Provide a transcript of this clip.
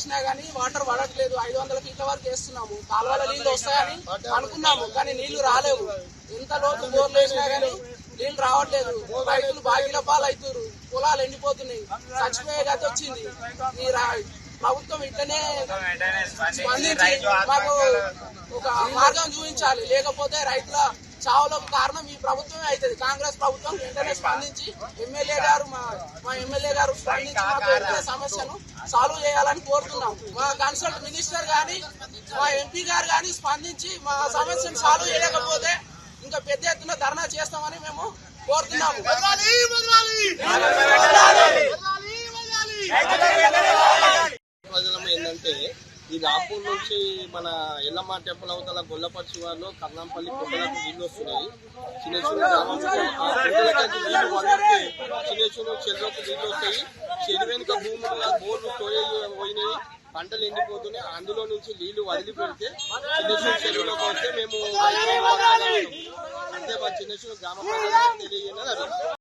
వేసినా గానీ వాటర్ పడట్లేదు. 500 ఫీట్ల వరకు వేస్తున్నాము. కాలువల నీళ్లు వస్తాయని అనుకున్నాము, కానీ నీళ్లు రాలేవు. ఎంత లోతు బోర్లు వేసినా గానీ నీళ్లు రావట్లేదు. రైతులు బాగిల పాలు అవుతారు, పొలాలు ఎండిపోతున్నాయి, చచ్చిపోయే గతి వచ్చింది. ఈ ప్రభుత్వం ఇట్లనే స్పందించి మాకు ఒక మార్గం చూపించాలి, లేకపోతే రైతుల చావులకు కారణం ఈ ప్రభుత్వమే అవుతుంది. కాంగ్రెస్ ప్రభుత్వం వెంటనే స్పందించి మా ఎమ్మెల్యే గారు స్పందించి మాకు వెంటనే సమస్యను సాల్వ్ చేయాలని కోరుతున్నాం. మా కన్సల్ట్ మినిస్టర్ గాని మా ఎంపీ గారు గాని స్పందించి మా సమస్యను సాల్వ్ చేయలేకపోతే ఇంకా పెద్ద ఎత్తున ధర్నా చేస్తామని మేము కోరుతున్నాము. ఏంటంటే ఈ రాపూర్ నుంచి మన ఎల్లమ్మ టెంపుల్ అవతల గొల్లపర్చి వారిలో కర్ణంపల్లి కొండలకు నీళ్లు వస్తున్నాయి. చిన్న చిన్న నీళ్లు వదిలితే చిన్న చిన్న చెరువులకు నీళ్లు వస్తాయి. చెరువు వెనుక భూముల బోర్లు పోయినాయి, పంటలు ఎండిపోతున్నాయి. అందులో నుంచి నీళ్లు వదిలి పెడితే చిన్న చిన్న చెరువులోకి వస్తే మేము అంతే మా చిన్న చిన్న గ్రామ ప్రజలకు తెలియజేయాలి.